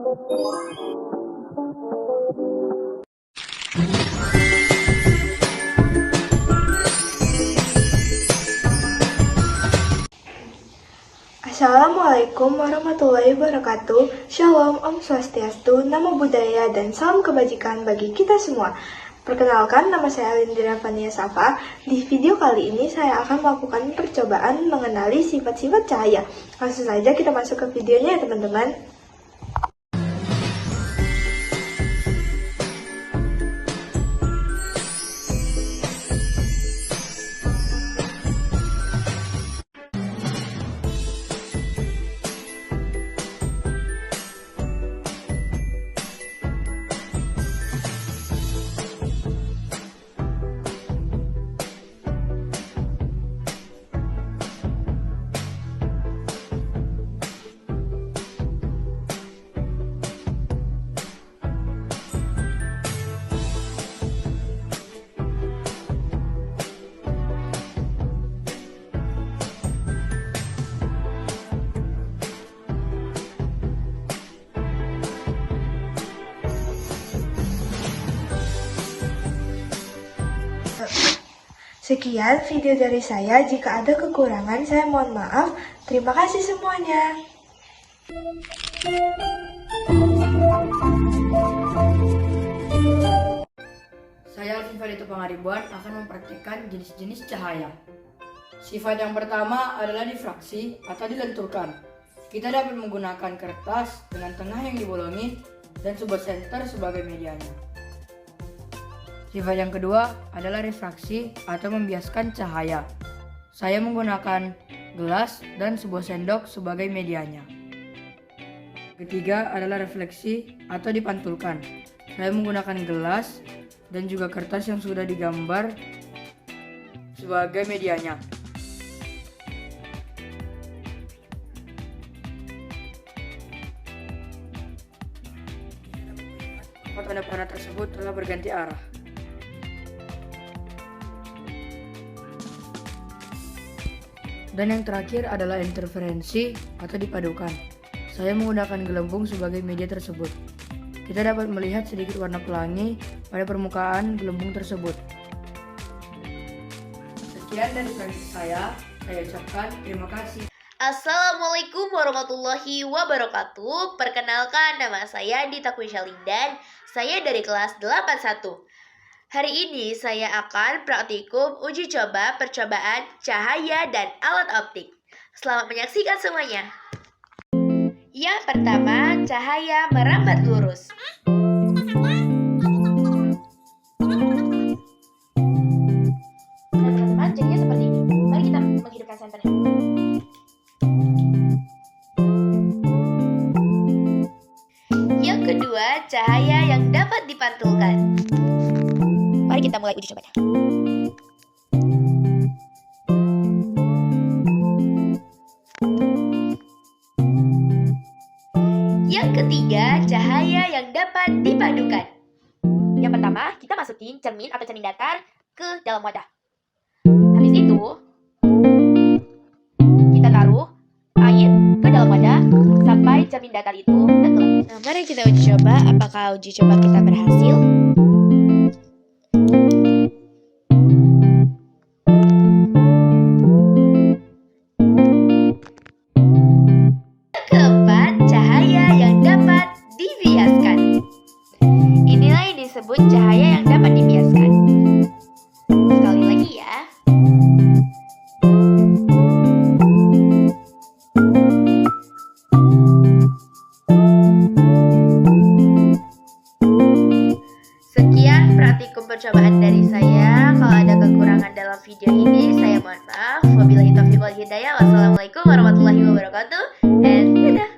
Assalamualaikum warahmatullahi wabarakatuh. Shalom, Om Swastiastu, Namo Buddhaya, dan salam kebajikan bagi kita semua. Perkenalkan, nama saya Alindra Fania Safa. Di video kali ini saya akan melakukan percobaan mengenali sifat-sifat cahaya. Langsung saja kita masuk ke videonya ya teman-teman. Sekian video dari saya. Jika ada kekurangan, saya mohon maaf. Terima kasih semuanya. Saya Alvin Farito Pangaribuan akan mempraktikkan jenis-jenis cahaya. Sifat yang pertama adalah difraksi atau dilenturkan. Kita dapat menggunakan kertas dengan tengah yang dibolongi dan sebuah senter sebagai medianya. Sifat yang kedua adalah refraksi atau membiaskan cahaya. Saya menggunakan gelas dan sebuah sendok sebagai medianya. Ketiga adalah refleksi atau dipantulkan. Saya menggunakan gelas dan juga kertas yang sudah digambar sebagai medianya. Tanda panah tersebut telah berganti arah. Dan yang terakhir adalah interferensi atau dipadukan. Saya menggunakan gelembung sebagai media tersebut. Kita dapat melihat sedikit warna pelangi pada permukaan gelembung tersebut. Sekian dari praktik saya ucapkan terima kasih. Assalamualaikum warahmatullahi wabarakatuh. Perkenalkan, nama saya Dita Kwishalindan. Saya dari kelas 81. Hari ini saya akan praktikum uji coba percobaan cahaya dan alat optik. Selamat menyaksikan semuanya. Yang pertama, cahaya merambat lurus. Nah, teman-teman, jadinya seperti ini. Mari kita menghidupkan senternya. Yang kedua, cahaya yang dapat dipantulkan. Mari kita mulai uji cobanya. Yang ketiga, cahaya yang dapat dipadukan. Yang pertama, kita masukin cermin atau cermin datar ke dalam wadah. Habis itu, kita taruh air ke dalam wadah sampai cermin datar itu tenggelam. Nah, mari kita uji coba apakah uji coba kita berhasil. Keempat, cahaya yang dapat dibiaskan. Inilah yang disebut cahaya yang dapat dibiaskan. Sekali lagi ya. Sekian praktikum percobaan dari saya. Kalau ada kekurangan dalam video ini, saya mohon maaf. Wabillahi taufiq wal hidayah. Wassalamualaikum warahmatullahi wabarakatuh. And dadah.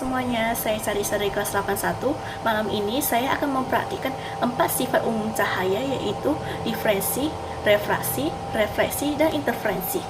Semuanya, saya Sarisa dari kelas 81. Malam ini saya akan mempraktikkan 4 sifat umum cahaya, yaitu difraksi, refraksi, refleksi, dan interferensi.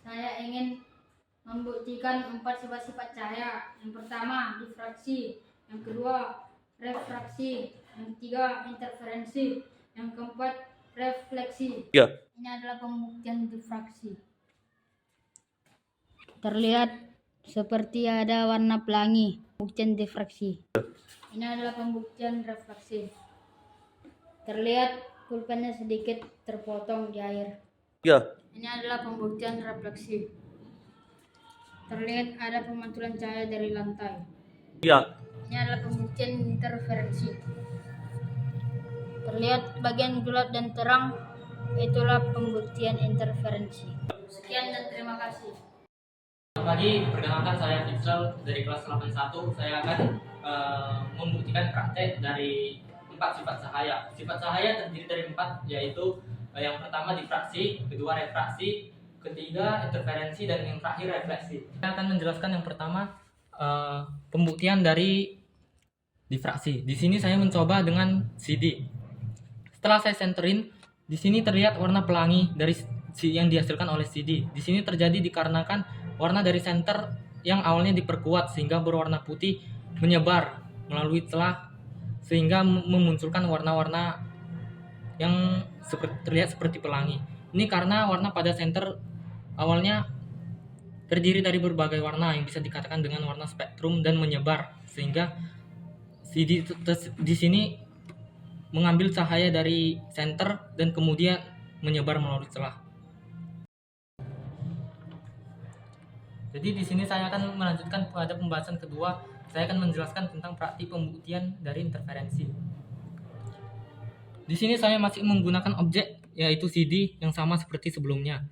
Saya ingin membuktikan 4 sifat-sifat cahaya. Yang pertama, difraksi. Yang kedua, refraksi. Yang ketiga, interferensi. Yang keempat, refleksi. Ini adalah pembuktian difraksi. Terlihat seperti ada warna pelangi. Pembuktian difraksi. Ini adalah pembuktian refleksi. Terlihat pulpennya sedikit terpotong di air. Ini adalah pembuktian refleksi. Terlihat ada pemantulan cahaya dari lantai. Ini adalah pembuktian interferensi. Terlihat bagian gelap dan terang, itulah pembuktian interferensi. Sekian dan terima kasih. Selamat pagi, perkenalkan saya Fitsal dari kelas 81. Saya akan membuktikan praktek dari 4 sifat cahaya. Sifat cahaya terdiri dari 4, yaitu yang pertama difraksi, kedua refraksi, ketiga interferensi, dan yang terakhir refleksi. Saya akan menjelaskan yang pertama pembuktian dari difraksi. Di sini saya mencoba dengan CD. Setelah saya senterin, di sini terlihat warna pelangi dari yang dihasilkan oleh CD. Di sini terjadi dikarenakan warna dari senter yang awalnya diperkuat sehingga berwarna putih menyebar melalui celah sehingga memunculkan warna-warna yang terlihat seperti pelangi. Ini karena warna pada senter awalnya terdiri dari berbagai warna yang bisa dikatakan dengan warna spektrum dan menyebar sehingga CD di sini mengambil cahaya dari senter dan kemudian menyebar melalui celah. Jadi di sini saya akan melanjutkan pada pembahasan kedua. Saya akan menjelaskan tentang praktik pembuktian dari interferensi. Di sini saya masih menggunakan objek yaitu CD yang sama seperti sebelumnya.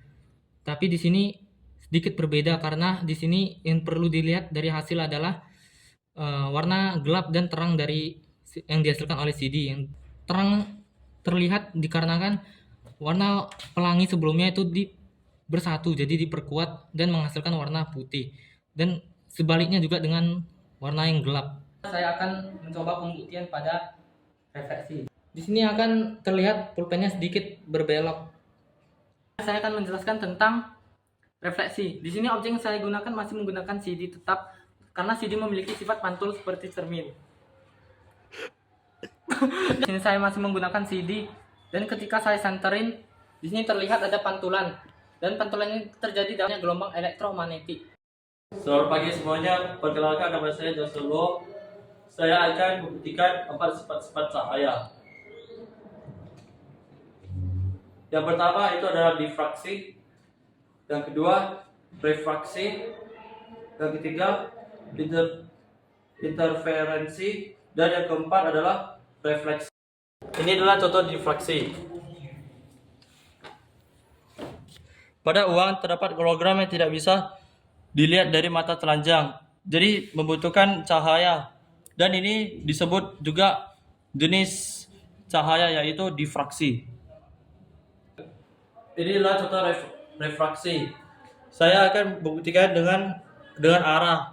Tapi di sini sedikit berbeda karena di sini yang perlu dilihat dari hasil adalah warna gelap dan terang dari yang dihasilkan oleh CD. Yang terang terlihat dikarenakan warna pelangi sebelumnya itu bersatu, jadi diperkuat dan menghasilkan warna putih. Dan sebaliknya juga dengan warna yang gelap. Saya akan mencoba pembuktian pada refleksi. Di sini akan terlihat pulpennya sedikit berbelok. Saya akan menjelaskan tentang refleksi. Di sini objek yang saya gunakan masih menggunakan CD tetap karena CD memiliki sifat pantul seperti cermin. Di sini saya masih menggunakan CD dan ketika saya senterin, di sini terlihat ada pantulan dan pantulan ini terjadi dalamnya gelombang elektromagnetik. Selamat pagi semuanya, perkenalkan nama saya Joshua. Saya akan membuktikan 4 sifat-sifat cahaya. Yang pertama itu adalah difraksi, yang kedua refraksi, yang ketiga interferensi, dan yang keempat adalah refleksi. Ini adalah contoh difraksi. Pada uang terdapat hologram yang tidak bisa dilihat dari mata telanjang, jadi membutuhkan cahaya, dan ini disebut juga jenis cahaya yaitu difraksi. Ini adalah contoh refraksi. Saya akan membuktikan dengan arah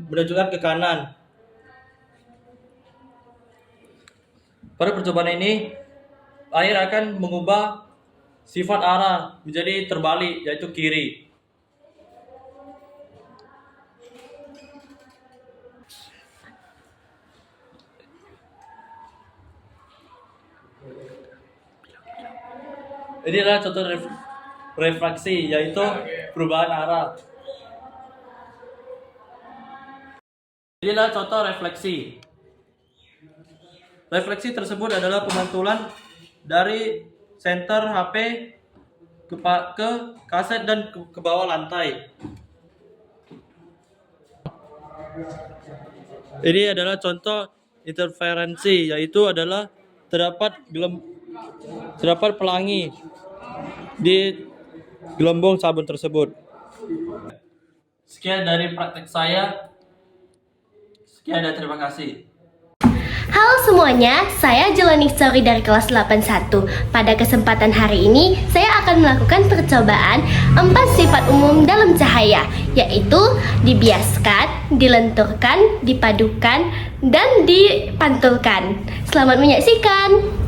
menunjukkan ke kanan. Pada percobaan ini, air akan mengubah sifat arah menjadi terbalik, yaitu kiri. Ini adalah contoh refraksi, yaitu perubahan arah. Ini adalah contoh refleksi. Refleksi tersebut adalah pemantulan dari senter HP ke kaset dan ke bawah lantai. Ini adalah contoh interferensi, yaitu adalah terdapat pelangi di gelembung sabun tersebut. Sekian dari praktek saya. Sekian dan terima kasih. Halo semuanya, saya Jelani Story dari kelas 81. Pada kesempatan hari ini, saya akan melakukan percobaan 4 sifat umum dalam cahaya, yaitu dibiaskan, dilenturkan, dipadukan, dan dipantulkan. Selamat menyaksikan!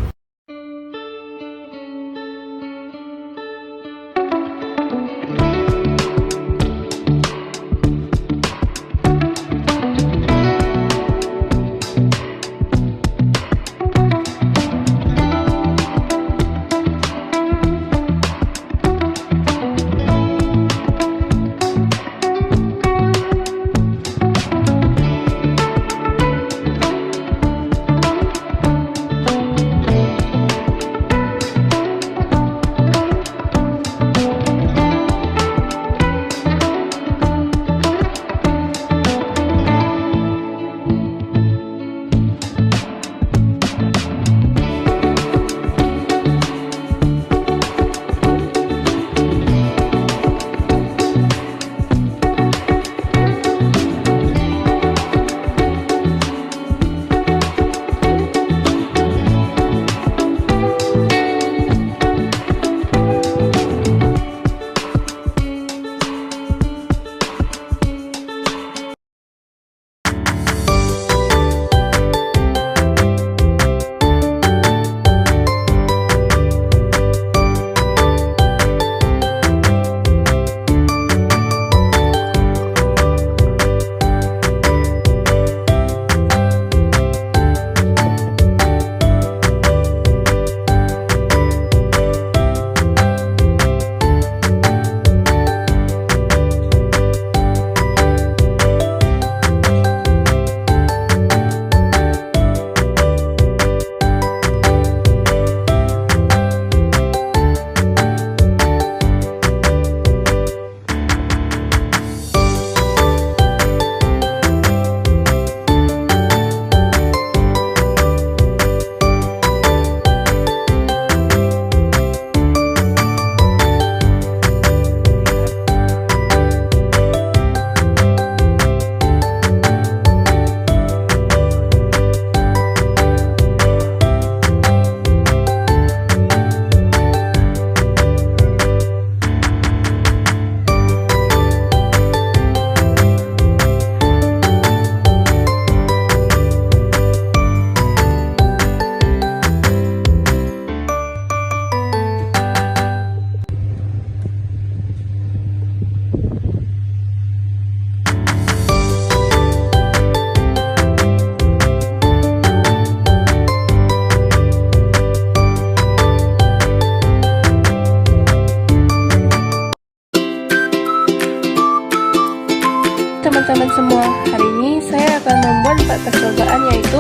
sifat percobaan yaitu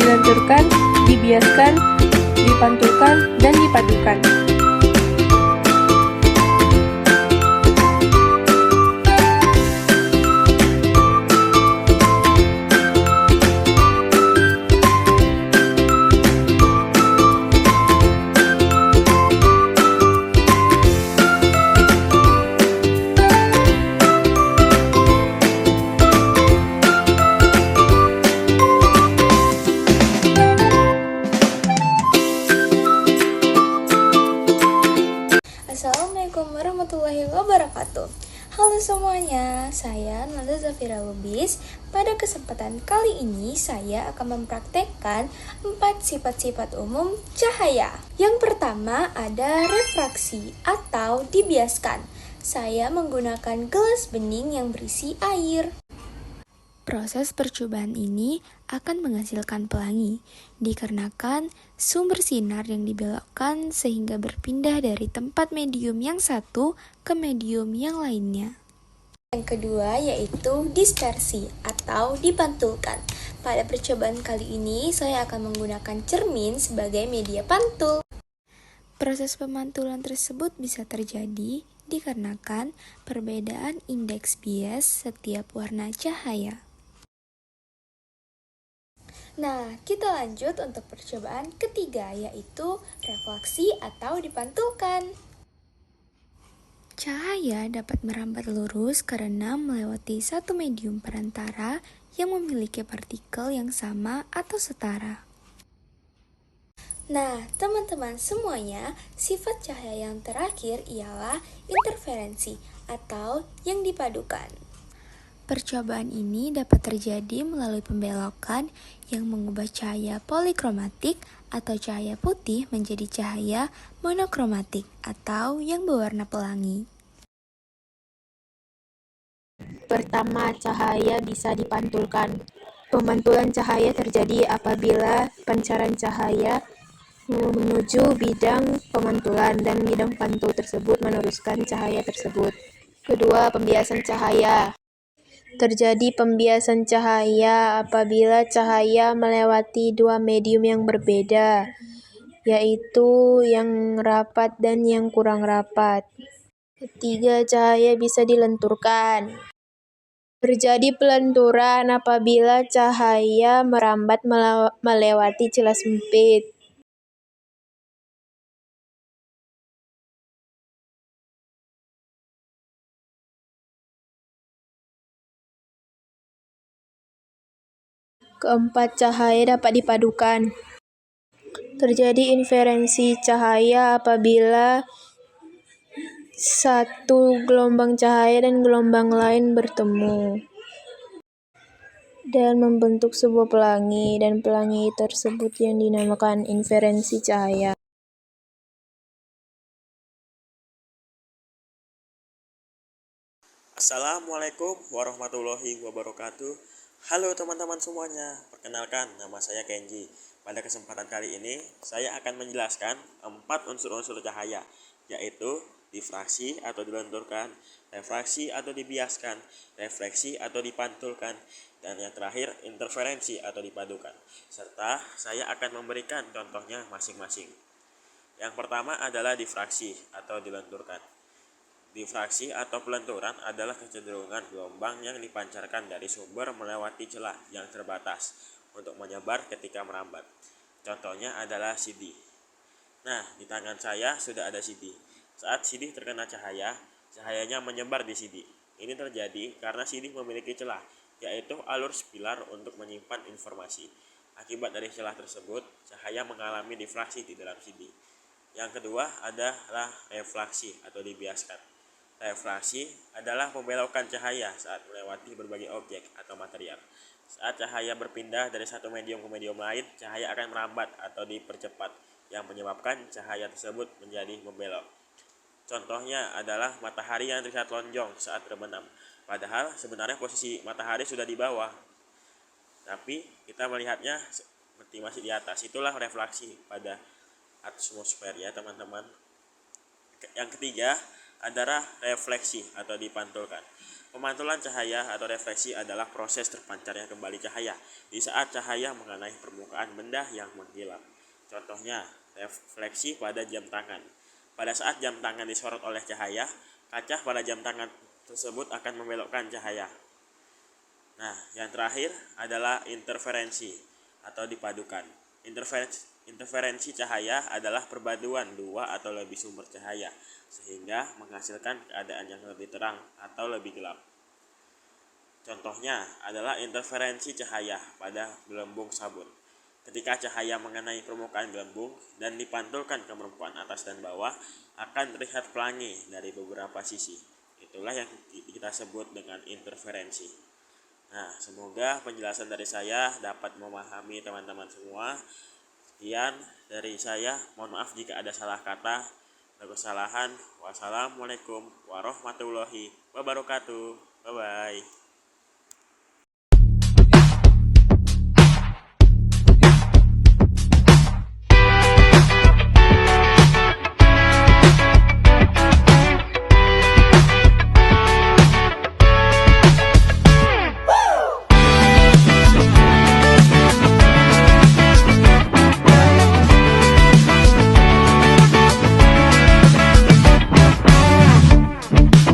dilenturkan, dibiaskan, dipantulkan, dan dipadukan. Assalamualaikum warahmatullahi wabarakatuh. Halo semuanya, saya Nanda Zafira Lubis. Pada kesempatan kali ini saya akan mempraktekkan 4 sifat-sifat umum cahaya. Yang pertama ada refraksi atau dibiaskan. Saya menggunakan gelas bening yang berisi air. Proses percobaan ini akan menghasilkan pelangi, dikarenakan sumber sinar yang dibelokkan sehingga berpindah dari tempat medium yang satu ke medium yang lainnya. Yang kedua yaitu dispersi atau dipantulkan. Pada percobaan kali ini saya akan menggunakan cermin sebagai media pantul. Proses pemantulan tersebut bisa terjadi dikarenakan perbedaan indeks bias setiap warna cahaya. Nah, kita lanjut untuk percobaan ketiga, yaitu refleksi atau dipantulkan. Cahaya dapat merambat lurus karena melewati satu medium perantara yang memiliki partikel yang sama atau setara. Nah, teman-teman semuanya, sifat cahaya yang terakhir ialah interferensi atau yang dipadukan. Percobaan ini dapat terjadi melalui pembelokan yang mengubah cahaya polikromatik atau cahaya putih menjadi cahaya monokromatik atau yang berwarna pelangi. Pertama, cahaya bisa dipantulkan. Pemantulan cahaya terjadi apabila pancaran cahaya menuju bidang pemantulan dan bidang pantul tersebut meneruskan cahaya tersebut. Kedua, pembiasan cahaya. Terjadi pembiasan cahaya apabila cahaya melewati dua medium yang berbeda, yaitu yang rapat dan yang kurang rapat. Ketiga, cahaya bisa dilenturkan. Terjadi pelenturan apabila cahaya merambat melewati celah sempit. Keempat, cahaya dapat dipadukan. Terjadi inferensi cahaya apabila satu gelombang cahaya dan gelombang lain bertemu dan membentuk sebuah pelangi, dan pelangi tersebut yang dinamakan inferensi cahaya. Assalamualaikum warahmatullahi wabarakatuh. Halo teman-teman semuanya, perkenalkan nama saya Kenji. Pada kesempatan kali ini saya akan menjelaskan 4 unsur-unsur cahaya, yaitu difraksi atau dilenturkan, refraksi atau dibiaskan, refleksi atau dipantulkan, dan yang terakhir interferensi atau dipadukan. Serta saya akan memberikan contohnya masing-masing. Yang pertama adalah difraksi atau dilenturkan. Difraksi atau pelenturan adalah kecenderungan gelombang yang dipancarkan dari sumber melewati celah yang terbatas untuk menyebar ketika merambat. Contohnya adalah CD. Nah, di tangan saya sudah ada CD. Saat CD terkena cahaya, cahayanya menyebar di CD. Ini terjadi karena CD memiliki celah, yaitu alur spiral untuk menyimpan informasi. Akibat dari celah tersebut, cahaya mengalami difraksi di dalam CD. Yang kedua adalah refleksi atau dibiaskan. Refraksi adalah pembelokan cahaya saat melewati berbagai objek atau material. Saat cahaya berpindah dari satu medium ke medium lain, cahaya akan merambat atau dipercepat, yang menyebabkan cahaya tersebut menjadi membelok. Contohnya adalah matahari yang terlihat lonjong saat terbenam, padahal sebenarnya posisi matahari sudah di bawah, tapi kita melihatnya seperti masih di atas. Itulah refleksi pada atmosfer ya teman-teman. Yang ketiga adalah refleksi atau dipantulkan. Pemantulan cahaya atau refleksi adalah proses terpancarnya kembali cahaya di saat cahaya mengenai permukaan benda yang mengkilap. Contohnya, refleksi pada jam tangan. Pada saat jam tangan disorot oleh cahaya, kaca pada jam tangan tersebut akan membelokkan cahaya. Nah, yang terakhir adalah interferensi atau dipadukan. Interferensi cahaya adalah perpaduan dua atau lebih sumber cahaya sehingga menghasilkan keadaan yang lebih terang atau lebih gelap. Contohnya adalah interferensi cahaya pada gelembung sabun. Ketika cahaya mengenai permukaan gelembung dan dipantulkan ke permukaan atas dan bawah, akan terlihat pelangi dari beberapa sisi. Itulah yang kita sebut dengan interferensi. Nah, semoga penjelasan dari saya dapat memahami teman-teman semua. Sekian dari saya, mohon maaf jika ada salah kata dan kesalahan. Wassalamualaikum warahmatullahi wabarakatuh. Bye-bye.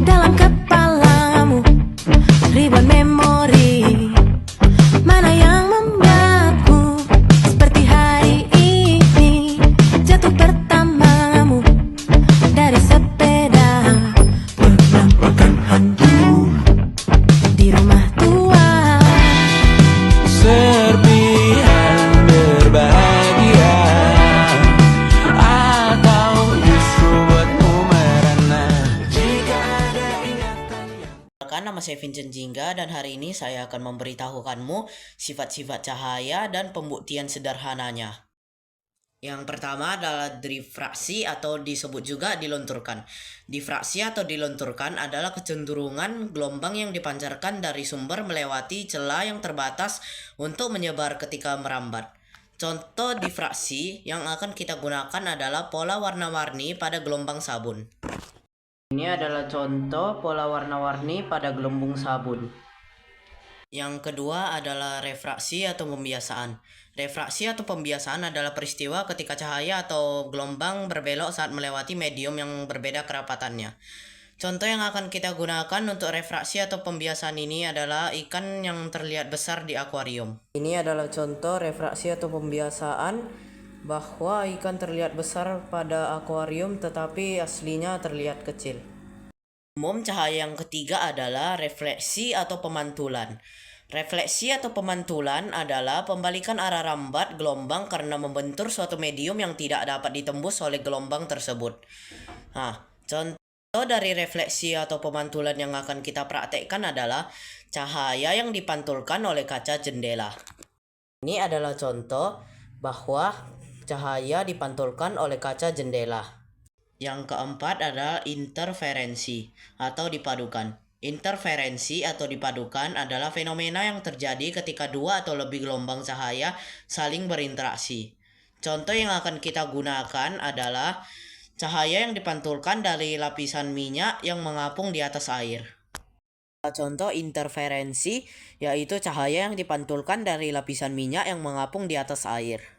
Dalam kepalamu ribuan memori, mana yang membuatku seperti hari ini. Jatuh pertamamu dari sepeda, menampakkan hantu di rumah tua. Serpihan berbahagia atau justru buatmu merana. Jika ada ingatan yang... Nama saya Vincent Jingga dan hari ini saya akan memberitahukanmu sifat-sifat cahaya dan pembuktian sederhananya. Yang pertama adalah difraksi atau disebut juga dilunturkan. Difraksi atau dilunturkan adalah kecenderungan gelombang yang dipancarkan dari sumber melewati celah yang terbatas untuk menyebar ketika merambat. Contoh difraksi yang akan kita gunakan adalah pola warna-warni pada gelombang sabun. Ini adalah contoh pola warna-warni pada gelembung sabun. Yang kedua adalah refraksi atau pembiasaan. Refraksi atau pembiasaan adalah peristiwa ketika cahaya atau gelombang berbelok saat melewati medium yang berbeda kerapatannya. Contoh yang akan kita gunakan untuk refraksi atau pembiasaan ini adalah ikan yang terlihat besar di akuarium. Ini adalah contoh refraksi atau pembiasaan bahwa ikan terlihat besar pada akuarium tetapi aslinya terlihat kecil. Umum cahaya yang ketiga adalah refleksi atau pemantulan. Refleksi atau pemantulan adalah pembalikan arah rambat gelombang karena membentur suatu medium yang tidak dapat ditembus oleh gelombang tersebut. Nah, contoh dari refleksi atau pemantulan yang akan kita praktekkan adalah cahaya yang dipantulkan oleh kaca jendela. Ini adalah contoh bahwa cahaya dipantulkan oleh kaca jendela. Yang keempat adalah interferensi atau dipadukan. Interferensi atau dipadukan adalah fenomena yang terjadi ketika dua atau lebih gelombang cahaya saling berinteraksi. Contoh yang akan kita gunakan adalah cahaya yang dipantulkan dari lapisan minyak yang mengapung di atas air. Contoh interferensi yaitu cahaya yang dipantulkan dari lapisan minyak yang mengapung di atas air.